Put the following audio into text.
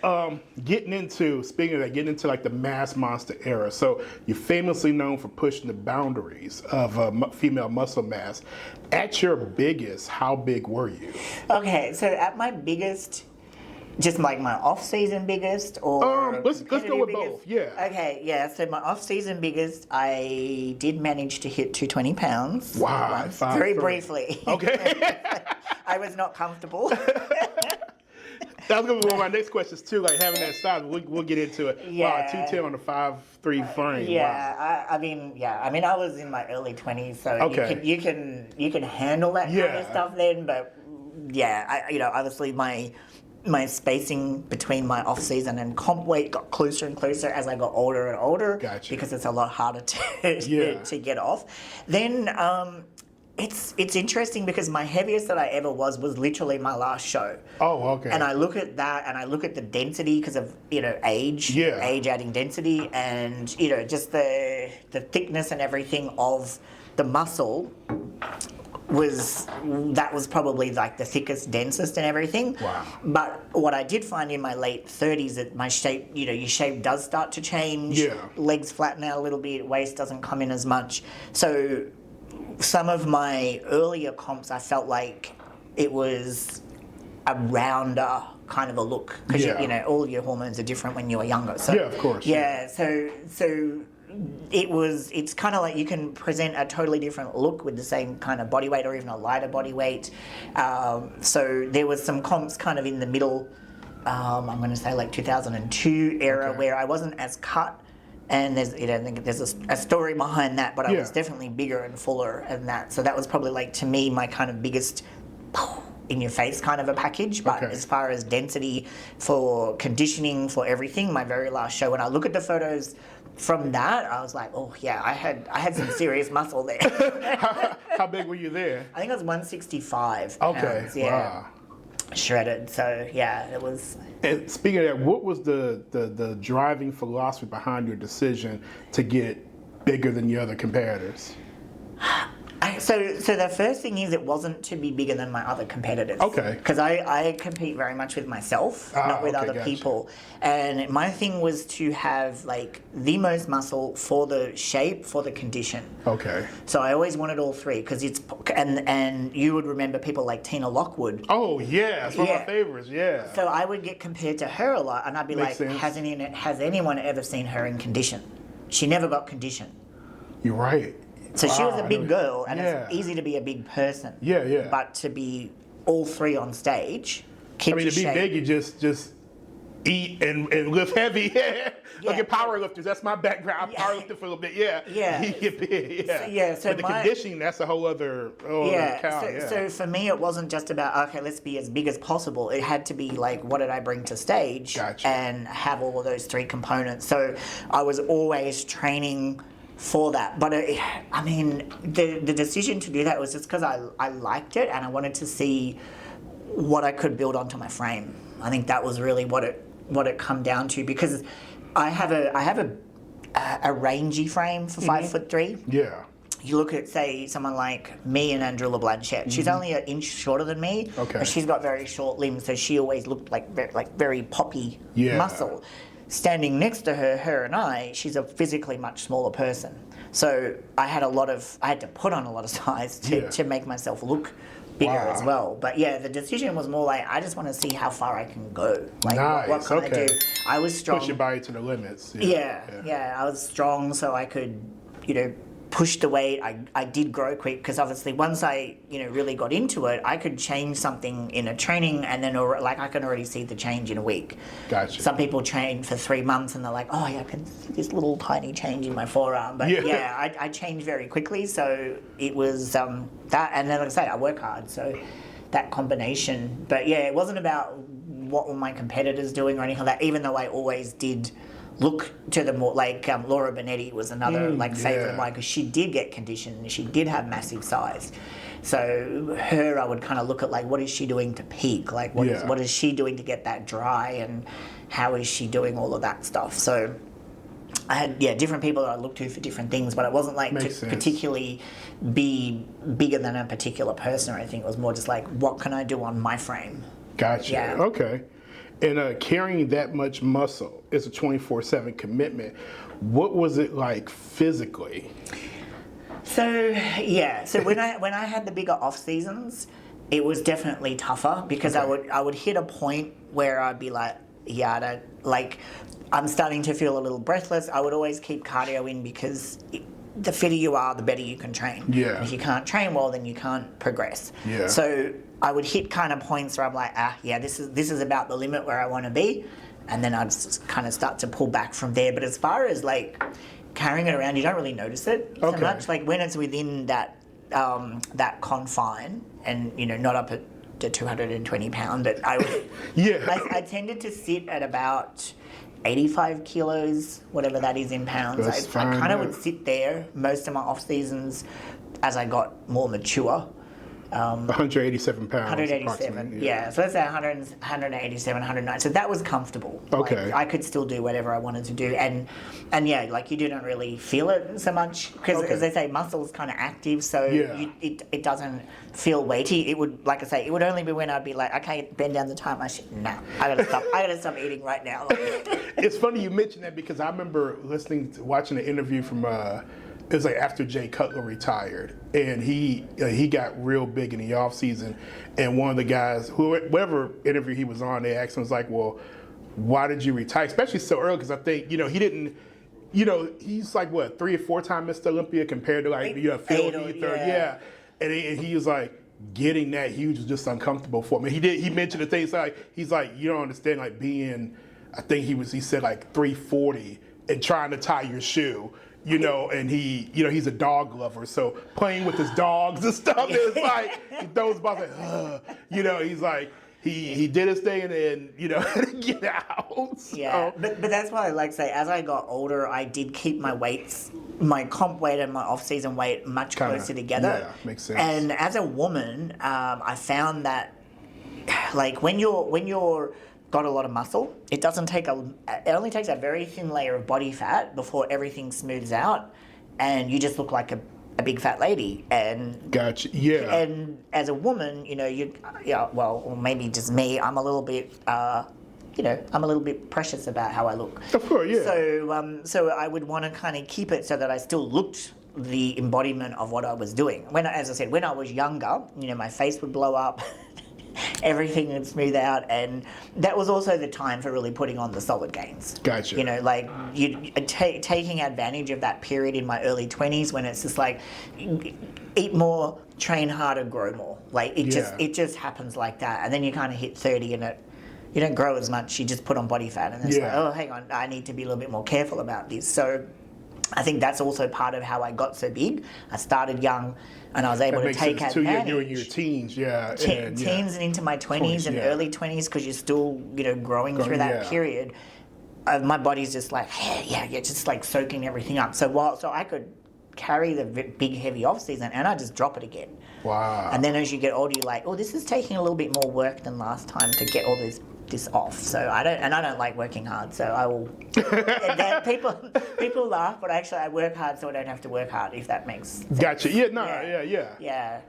speaking of that, getting into like the mass monster era. So you're famously known for pushing the boundaries of female muscle mass. At your biggest, how big were you? Okay, so at my biggest, just like my off-season biggest, or let's go with biggest? both. Yeah. Okay, yeah. So my off-season biggest, I did manage to hit 220 pounds. Wow. Once, very briefly. Okay. I was not comfortable. That was going to be one of my next questions too, like having that size. We'll get into it. Yeah. Wow, 210 on a 5'3" frame. Yeah, wow. I mean, I was in my early 20s, so Okay. you can handle that kind of stuff then. But yeah, obviously my spacing between my off season and comp weight got closer and closer as I got older and older. Gotcha. Because it's a lot harder to get off. Then it's interesting because my heaviest that I ever was literally my last show. Oh, okay. And I look at that and I look at the density because of age, age adding density, and just the thickness and everything of the muscle was probably like the thickest, densest and everything. Wow. But what I did find in my late 30s that my shape, your shape does start to change. Yeah. Legs flatten out a little bit, waist doesn't come in as much. So some of my earlier comps, I felt like it was a rounder kind of a look because all of your hormones are different when you were younger. So yeah, of course. Yeah, so it's kind of like you can present a totally different look with the same kind of body weight or even a lighter body weight. So there was some comps kind of in the middle, I'm going to say like 2002 era where I wasn't as cut. And there's a story behind that, but I was definitely bigger and fuller and that. So that was probably like, to me, my kind of biggest in your face kind of a package. But as far as density for conditioning, for everything, my very last show, when I look at the photos from that, I was like, oh yeah, I had some serious muscle there. How big were you there? I think I was 165 Okay, pounds, yeah. Wow. Shredded, so yeah, it was. And speaking of that, what was the driving philosophy behind your decision to get bigger than your other competitors? So the first thing is it wasn't to be bigger than my other competitors. Okay. Because I compete very much with myself, not with other people. And my thing was to have like the most muscle for the shape, for the condition. Okay. So I always wanted all three because and you would remember people like Tina Lockwood. Oh yeah, it's one of my favorites. Yeah. So I would get compared to her a lot, and I'd be Makes like, sense. has anyone ever seen her in condition? She never got condition. You're right. So she was a big girl, and Yeah. it's easy to be a big person. Yeah, yeah. But to be all three on stage, keep I mean, your to be shape. big, you just eat and lift heavy. Like in power lifters, that's my background. I power lifted for a little bit. Yeah. Yeah. You get big. Yeah. So but the conditioning, that's a whole other cow. So for me, it wasn't just about, okay, let's be as big as possible. It had to be like, what did I bring to stage? Gotcha. And have all of those three components. So I was always training for that. But I mean, the decision to do that was just because I liked it and I wanted to see what I could build onto my frame. I think that was really what it come down to, because I have a rangy frame for 5'3". Yeah. You look at, say, someone like me and Andrew LeBlanchette. She's only an inch shorter than me, but she's got very short limbs, so she always looked like very poppy muscle. Standing next to her and I, she's a physically much smaller person. So I had to put on a lot of size to make myself look bigger as well. But yeah, the decision was more like, I just want to see how far I can go. Like, nice. what can I do? I was strong. Push your body to the limits. Yeah, I was strong, so I could, push the weight. I did grow quick because obviously once I, really got into it, I could change something in a training and then I can already see the change in a week. Gotcha. Some people train for 3 months and they're like, oh yeah, I can see this little tiny change in my forearm. But I changed very quickly, so it was that, and then like I say, I work hard, so that combination. But yeah, it wasn't about what were my competitors doing or anything like that, even though I always did look to the more, like Laura Bonetti was another favorite of mine, because she did get conditioned, she did have massive size. So her, I would kind of look at like, what is she doing to peak? Like what is she doing to get that dry, and how is she doing all of that stuff? So I had different people that I looked to for different things, but it wasn't like to particularly be bigger than a particular person or anything. It was more just like, what can I do on my frame? Gotcha. Yeah. Okay. And carrying that much muscle is a 24/7 commitment. What was it like physically? So when I had the bigger off seasons, it was definitely tougher because I would hit a point where I'd be like, yeah, I don't like. I'm starting to feel a little breathless. I would always keep cardio in because the fitter you are, the better you can train. Yeah. And if you can't train well, then you can't progress. Yeah. So I would hit kind of points where I'm like, this is about the limit where I want to be, and then I'd just kind of start to pull back from there. But as far as like carrying it around, you don't really notice it so much. Like when it's within that that confine, and not up at the 220 pound, but I would. I tended to sit at about 85 kilos, whatever that is in pounds. I kind of would sit there most of my off seasons as I got more mature. 187 pounds. 187, yeah. So let's say 187, 109. So that was comfortable. Okay. Like, I could still do whatever I wanted to do, and yeah, like you didn't really feel it so much because, as they say, muscle is kind of active, so it doesn't feel weighty. It would, like I say, it would only be when I'd be like, okay, bend down the time machine. No, I gotta stop. I gotta stop eating right now. It's funny you mentioned that because I remember watching an interview from. It was like after Jay Cutler retired, and he got real big in the off season, and one of the guys, whoever interview he was on, they asked him, was like, well, why did you retire, especially so early? Because I think he didn't, he's like what 3 or 4 time Mr. Olympia compared to like Phil, and he was like, getting that huge was just uncomfortable for me. He mentioned the things like he's like, you don't understand like being, I think he said like 340 and trying to tie your shoe. And he's a dog lover, so playing with his dogs and stuff is like, he throws balls like, he's like, he did his thing and then, get out. So. Yeah, but that's why I like to say, as I got older, I did keep my weights, my comp weight and my off-season weight much closer together. Yeah, makes sense. And as a woman, I found that, like, when you're got a lot of muscle, it only takes a very thin layer of body fat before everything smooths out, and you just look like a big fat lady. And gotcha. Yeah. And as a woman, or maybe just me, I'm a little bit, I'm a little bit precious about how I look. Of course, yeah. So I would want to kind of keep it so that I still looked the embodiment of what I was doing. As I said, when I was younger, my face would blow up. Everything would smooth out, and that was also the time for really putting on the solid gains. Gotcha. Taking advantage of that period in my early 20s when it's just like, eat more, train harder, grow more. Like it just happens like that, and then you kind of hit 30 and you don't grow as much. You just put on body fat, and it's like, oh, hang on, I need to be a little bit more careful about this. So I think that's also part of how I got so big. I started young, and I was able to take advantage. You're in your teens, teens and into my 20s and early 20s, because you're still, growing through that period. My body's just like, just like soaking everything up. So I could carry the big heavy off season, and I just drop it again. Wow. And then as you get older, you're like, oh, this is taking a little bit more work than last time to get all this off. So I don't like working hard, so I will. people laugh, but actually I work hard so I don't have to work hard, if that makes sense. Gotcha. Yeah.